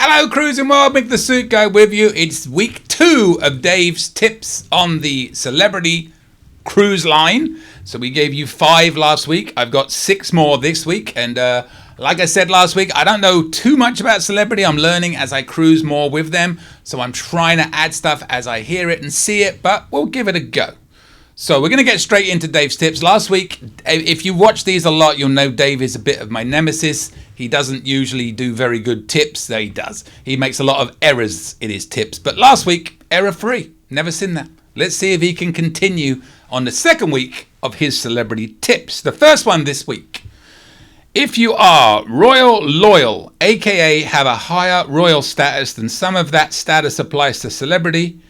Hello, Cruising World. Mick the Suit Guy with you. It's week 2 of Dave's tips on the celebrity cruise line. So we gave you 5 last week. I've got 6 more this week. And like I said last week, I don't know too much about celebrity. I'm learning as I cruise more with them. So I'm trying to add stuff as I hear it and see it. But we'll give it a go. So we're going to get straight into Dave's tips. Last week, if you watch these a lot, you'll know Dave is a bit of my nemesis. He doesn't usually do very good tips. Though he does. He makes a lot of errors in his tips. But last week, error-free. Never seen that. Let's see if he can continue on the second week of his celebrity tips. The first one this week. If you are royal loyal, aka have a higher royal status than some of that status applies to celebrity,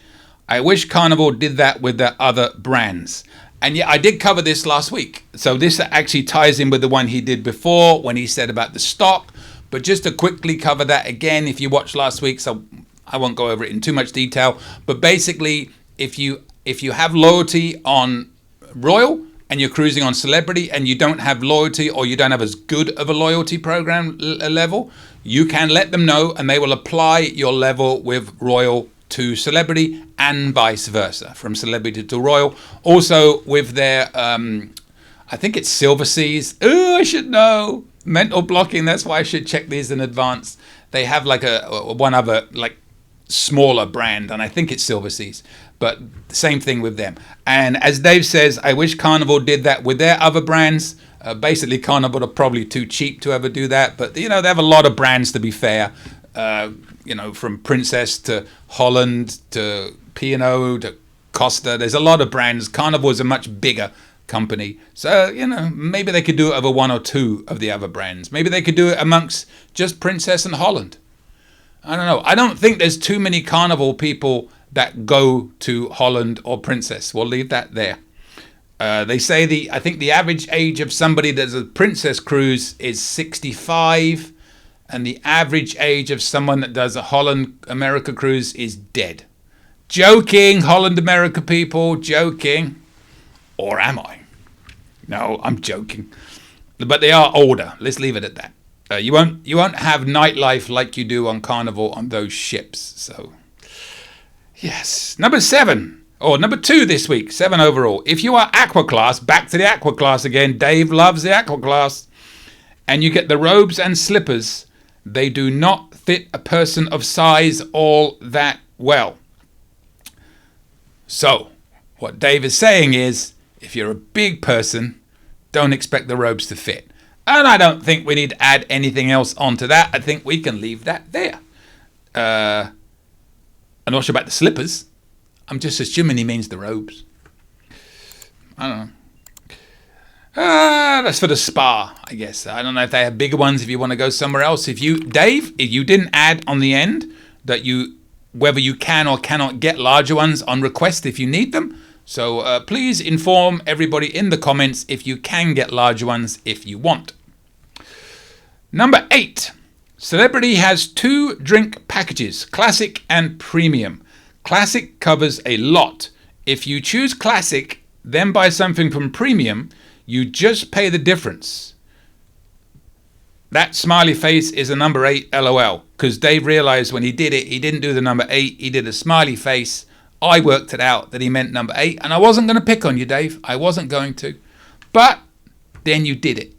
I wish Carnival did that with their other brands. And yeah, I did cover this last week. So this actually ties in with the one he did before when he said about the stock. But just to quickly cover that again, if you watched last week, so I won't go over it in too much detail. But basically, if you have loyalty on Royal and you're cruising on Celebrity and you don't have loyalty or you don't have as good of a loyalty program level, you can let them know and they will apply your level with Royal to Celebrity and vice versa, from Celebrity to Royal. Also with their, I think it's Silver Seas. Oh, I should know. Mental blocking. That's why I should check these in advance. They have like one other like smaller brand, and I think it's Silver Seas. But same thing with them. And as Dave says, I wish Carnival did that with their other brands. Basically, Carnival are probably too cheap to ever do that. But you know, they have a lot of brands, to be fair. You know, from Princess to Holland to P&O to Costa. There's a lot of brands. Carnival is a much bigger company. So, you know, maybe they could do it over 1 or 2 of the other brands. Maybe they could do it amongst just Princess and Holland. I don't know. I don't think there's too many Carnival people that go to Holland or Princess. We'll leave that there. They say I think the average age of somebody that's a Princess cruise is 65. And the average age of someone that does a Holland America cruise is dead. Joking, Holland America people, joking. Or am I? No, I'm joking. But they are older. Let's leave it at that. You won't have nightlife like you do on Carnival on those ships. So, yes. Number 2 this week. 7 overall. If you are Aqua Class, back to the Aqua Class again. Dave loves the Aqua Class. And you get the robes and slippers. They do not fit a person of size all that well. So, what Dave is saying is, if you're a big person, don't expect the robes to fit. And I don't think we need to add anything else onto that. I think we can leave that there. I'm not sure about the slippers. I'm just assuming he means the robes. I don't know. That's for the spa, I guess. I don't know if they have bigger ones if you want to go somewhere else. Dave, if you didn't add on the end that whether you can or cannot get larger ones on request if you need them. So please inform everybody in the comments if you can get larger ones if you want. Number 8. Celebrity has 2 drink packages, Classic and Premium. Classic covers a lot. If you choose Classic, then buy something from Premium, you just pay the difference. That smiley face is a number 8 LOL. Because Dave realized when he did it, he didn't do the number 8. He did a smiley face. I worked it out that he meant number 8. And I wasn't going to pick on you, Dave. I wasn't going to. But then you did it.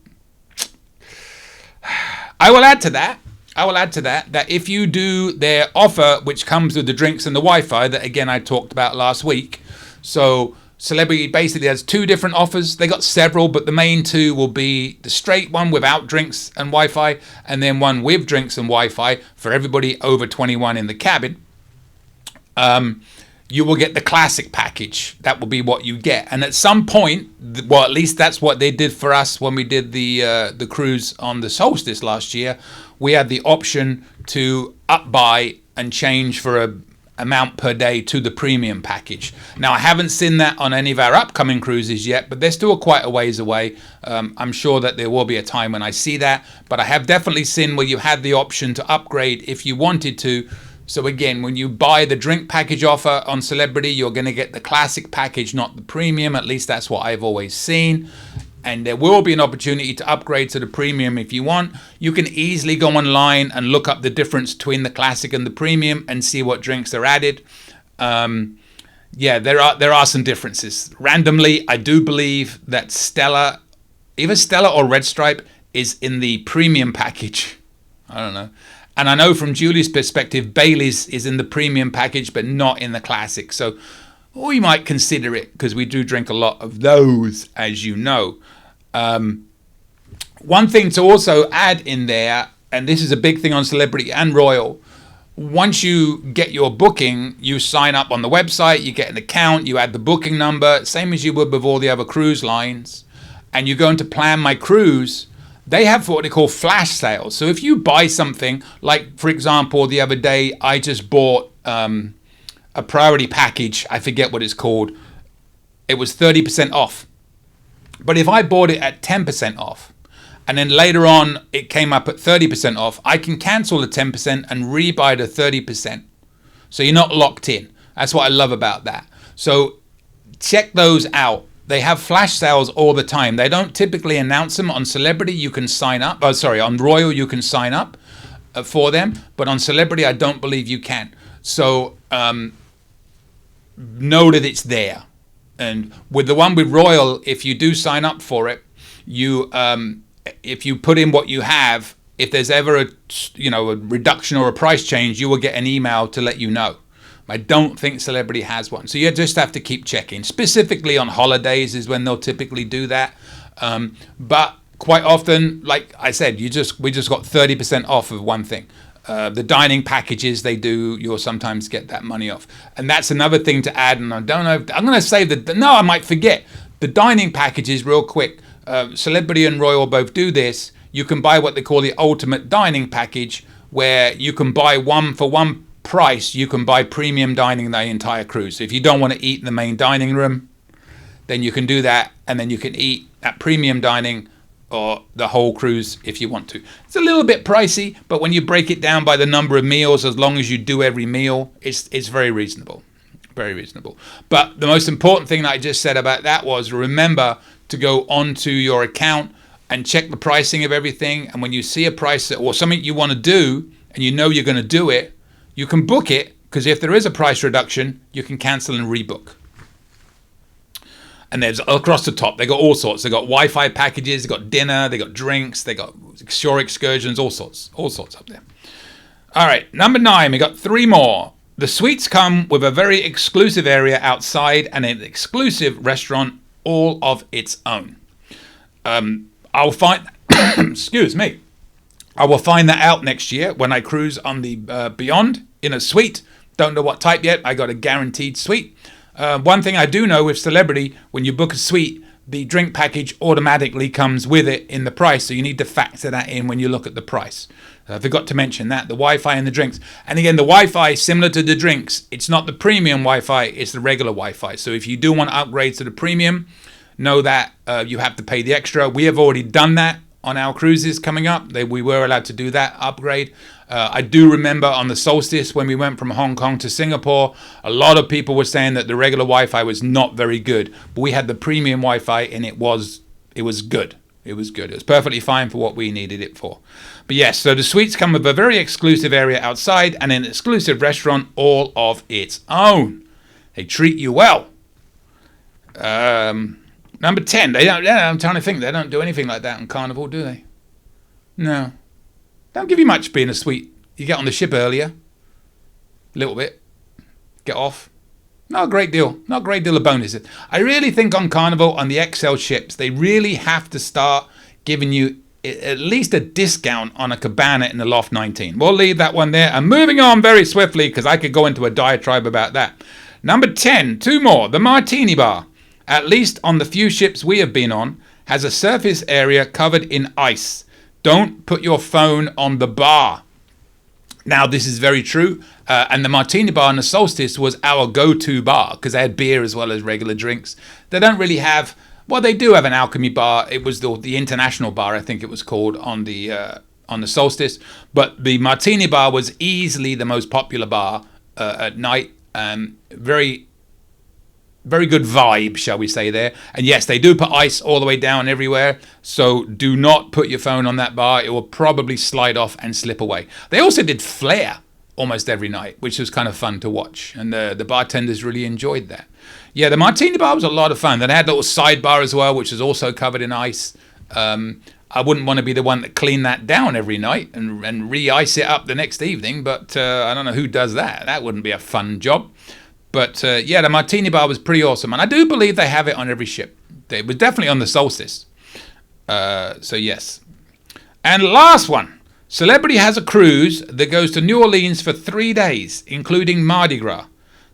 I will add to that that if you do their offer, which comes with the drinks and the Wi-Fi, that again I talked about last week. So Celebrity basically has 2 different offers. They got several, but the main 2 will be the straight one without drinks and Wi-Fi, and then one with drinks and Wi-Fi for everybody over 21 in the cabin. You will get the Classic package. That will be what you get. And at some point, well, at least that's what they did for us when we did the cruise on the Solstice last year. We had the option to buy and change for a amount per day to the Premium package. Now, I haven't seen that on any of our upcoming cruises yet, but they're still quite a ways away. I'm sure that there will be a time when I see that, but I have definitely seen where you had the option to upgrade if you wanted to. So again, when you buy the drink package offer on Celebrity, you're going to get the Classic package, not the Premium. At least that's what I've always seen. and there will be an opportunity to upgrade to the premium if you want. You can easily go online and look up the difference between the classic and the premium and see what drinks are added. Yeah, there are some differences. Randomly, I do believe that Stella, either Stella or Red Stripe, is in the premium package. I don't know. And I know from Julie's perspective, Bailey's is in the premium package, but not in the classic. So we might consider it because we do drink a lot of those, as you know. One thing to also add in there, and this is a big thing on Celebrity and Royal, once you get your booking, you sign up on the website, you get an account, you add the booking number, same as you would with all the other cruise lines, and you go into Plan My Cruise. They have what they call flash sales. So if you buy something, like for example, the other day I just bought a priority package, I forget what it's called. It was 30% off. But if I bought it at 10% off, and then later on it came up at 30% off, I can cancel the 10% and rebuy the 30%. So you're not locked in. That's what I love about that. So check those out. They have flash sales all the time. They don't typically announce them. On Celebrity, you can sign up. On Royal, you can sign up for them. But on Celebrity, I don't believe you can. So know that it's there. And with the one with Royal, if you do sign up for it, you if you put in what you have, if there's ever a reduction or a price change, you will get an email to let you know. I don't think Celebrity has one. So you just have to keep checking. Specifically on holidays is when they'll typically do that. But quite often, like I said, we just got 30% off of one thing. The dining packages they do, you'll sometimes get that money off. And that's another thing to add. And I don't know, I'm going to save I might forget. The dining packages real quick. Celebrity and Royal both do this. You can buy what they call the ultimate dining package, where you can buy one for one price. You can buy premium dining the entire cruise. So if you don't want to eat in the main dining room, then you can do that, and then you can eat at premium dining or the whole cruise if you want to. It's a little bit pricey, but when you break it down by the number of meals, as long as you do every meal, it's very reasonable. Very reasonable. But the most important thing that I just said about that was, remember to go onto your account and check the pricing of everything. And when you see a price or something you want to do and you know you're going to do it, you can book it, because if there is a price reduction, you can cancel and rebook. And there's across the top, they got all sorts. They got Wi-Fi packages, they got dinner, they got drinks, they got shore excursions, all sorts up there. All right, number 9, we got 3 more. The suites come with a very exclusive area outside and an exclusive restaurant all of its own. I'll find, excuse me, I will find that out next year when I cruise on the Beyond in a suite. Don't know what type yet. I got a guaranteed suite. One thing I do know with Celebrity, when you book a suite, the drink package automatically comes with it in the price. So you need to factor that in when you look at the price. I forgot to mention that, the Wi-Fi and the drinks. And again, the Wi-Fi, similar to the drinks, it's not the premium Wi-Fi, it's the regular Wi-Fi. So if you do want to upgrade to the premium, know that you have to pay the extra. We have already done that on our cruises coming up. We were allowed to do that upgrade. I do remember on the Solstice when we went from Hong Kong to Singapore, a lot of people were saying that the regular Wi-Fi was not very good. But we had the premium Wi-Fi and it was good. It was good. It was perfectly fine for what we needed it for. But yes, so the suites come with a very exclusive area outside and an exclusive restaurant all of its own. They treat you well. Number 10. I'm trying to think. They don't do anything like that in Carnival, do they? No. Don't give you much being a suite. You get on the ship earlier. A little bit. Get off. Not a great deal. Not a great deal of bonuses. I really think on Carnival, on the XL ships, they really have to start giving you at least a discount on a cabana in the Loft 19. We'll leave that one there. And moving on very swiftly, because I could go into a diatribe about that. Number 10, 2 more. The Martini Bar, at least on the few ships we have been on, has a surface area covered in ice. Don't put your phone on the bar. Now, this is very true. And the Martini Bar on the Solstice was our go-to bar because they had beer as well as regular drinks. They don't really have... Well, they do have an alchemy bar. It was the International Bar, I think it was called, on the Solstice. But the Martini Bar was easily the most popular bar at night. Very very good vibe, shall we say there. And yes, they do put ice all the way down everywhere. So do not put your phone on that bar. It will probably slide off and slip away. They also did Flair almost every night, which was kind of fun to watch. And the bartenders really enjoyed that. Yeah, the Martini bar was a lot of fun. Then they had a little sidebar as well, which was also covered in ice. I wouldn't want to be the one that cleaned that down every night and re-ice it up the next evening, but I don't know who does that. That wouldn't be a fun job. But yeah, the Martini bar was pretty awesome. And I do believe they have it on every ship. It was definitely on the Solstice. So yes. And last one. Celebrity has a cruise that goes to New Orleans for 3 days, including Mardi Gras.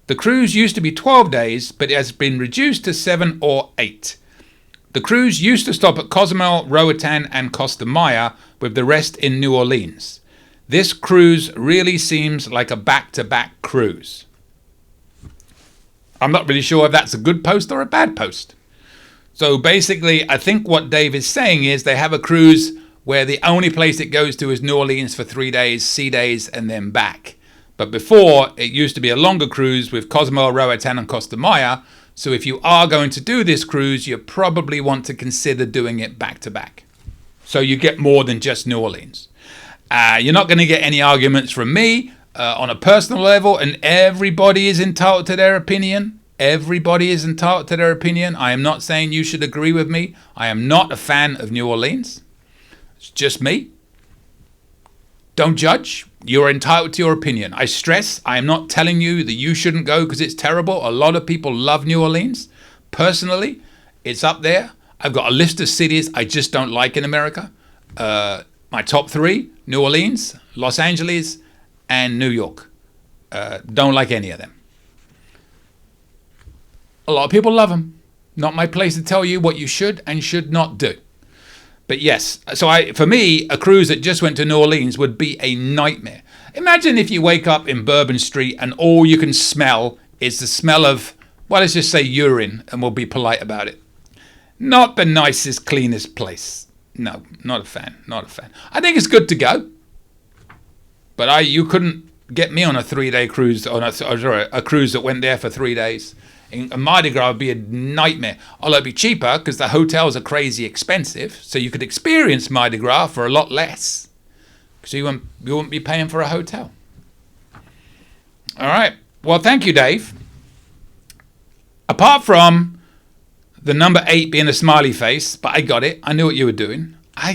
The cruise used to be 12 days, but it has been reduced to 7 or 8. The cruise used to stop at Cozumel, Roatan and Costa Maya, with the rest in New Orleans. This cruise really seems like a back-to-back cruise. I'm not really sure if that's a good post or a bad post. So basically, I think what Dave is saying is they have a cruise where the only place it goes to is New Orleans for 3 days, sea days, and then back. But before, it used to be a longer cruise with Cozumel, Roatan and Costa Maya. So if you are going to do this cruise, you probably want to consider doing it back to back. So you get more than just New Orleans. You're not going to get any arguments from me on a personal level, and everybody is entitled to their opinion. Everybody is entitled to their opinion. I am not saying you should agree with me. I am not a fan of New Orleans. It's just me. Don't judge. You're entitled to your opinion. I stress, I am not telling you that you shouldn't go because it's terrible. A lot of people love New Orleans. Personally, it's up there. I've got a list of cities I just don't like in America. My top 3, New Orleans, Los Angeles, and New York. Don't like any of them. A lot of people love them. Not my place to tell you what you should and should not do. But yes, so for me, a cruise that just went to New Orleans would be a nightmare. Imagine if you wake up in Bourbon Street and all you can smell is the smell of, well, let's just say urine, and we'll be polite about it. Not the nicest, cleanest place. No, not a fan, not a fan. I think it's good to go, but you couldn't get me on a 3-day cruise, a cruise that went there for 3 days. A Mardi Gras would be a nightmare. Although it'd be cheaper because the hotels are crazy expensive. So you could experience Mardi Gras for a lot less. So you wouldn't be paying for a hotel. All right. Well, thank you, Dave. Apart from the number 8 being a smiley face, but I got it. I knew what you were doing. I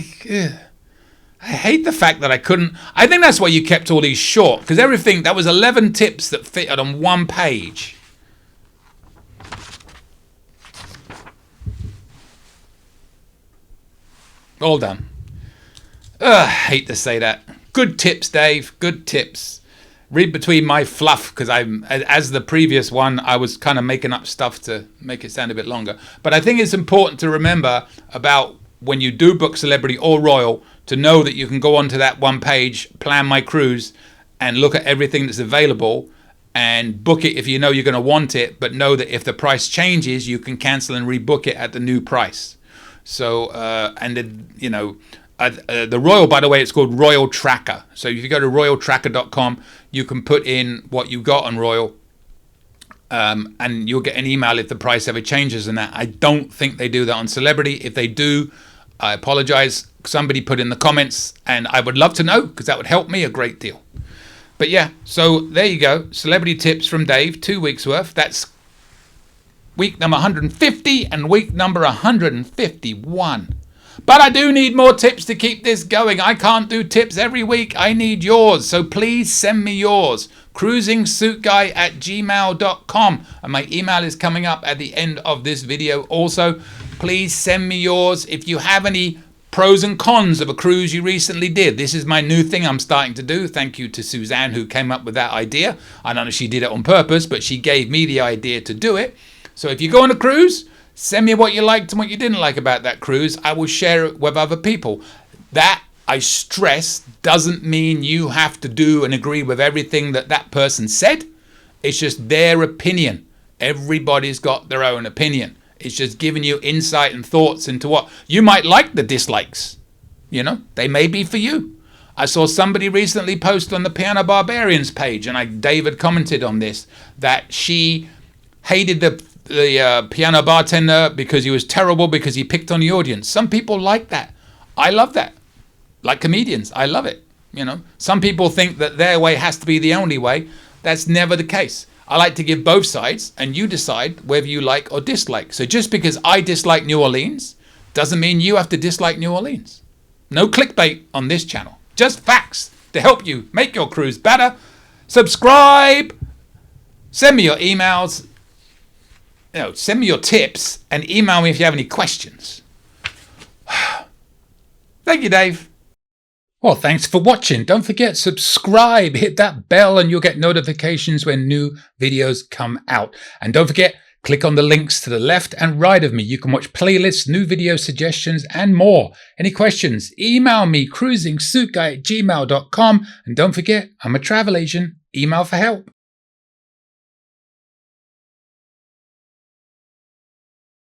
hate the fact that I couldn't. I think that's why you kept all these short. Because everything, that was 11 tips that fitted on one page. All done. Hate to say that. Good tips, Dave. Good tips. Read between my fluff, because as the previous one, I was kind of making up stuff to make it sound a bit longer. But I think it's important to remember about when you do book Celebrity or Royal, to know that you can go onto that one page, plan my cruise, and look at everything that's available and book it if you know you're going to want it, but know that if the price changes, you can cancel and rebook it at the new price. So, the Royal, by the way, it's called Royal Tracker. So if you go to royaltracker.com, you can put in what you got on Royal, and you'll get an email if the price ever changes and that. I don't think they do that on Celebrity. If they do, I apologize. Somebody put in the comments, and I would love to know, because that would help me a great deal. But yeah, so there you go. Celebrity tips from Dave, 2 weeks worth. That's week number 150 and week number 151. But I do need more tips to keep this going. I can't do tips every week. I need yours. So please send me yours. cruisingsuitguy@gmail.com. And my email is coming up at the end of this video also. Please send me yours. If you have any pros and cons of a cruise you recently did. This is my new thing I'm starting to do. Thank you to Suzanne who came up with that idea. I don't know if she did it on purpose, but she gave me the idea to do it. So if you go on a cruise, send me what you liked and what you didn't like about that cruise. I will share it with other people. That, I stress, doesn't mean you have to do and agree with everything that person said. It's just their opinion. Everybody's got their own opinion. It's just giving you insight and thoughts into what you might like. The dislikes, they may be for you. I saw somebody recently post on the Piano Barbarians page, and David commented on this, that she hated the piano bartender because he was terrible because he picked on the audience. Some people like that. I love that. Like comedians, I love it. You know, some people think that their way has to be the only way. That's never the case. I like to give both sides, and you decide whether you like or dislike. So just because I dislike New Orleans doesn't mean you have to dislike New Orleans. No clickbait on this channel. Just facts to help you make your cruise better. Subscribe. Send me your emails. Send me your tips and email me if you have any questions. Thank you, Dave. Well, thanks for watching. Don't forget, subscribe, hit that bell, and you'll get notifications when new videos come out. And don't forget, click on the links to the left and right of me. You can watch playlists, new video suggestions, and more. Any questions? Email me, cruisingsuitguy@gmail.com. And don't forget, I'm a travel agent. Email for help.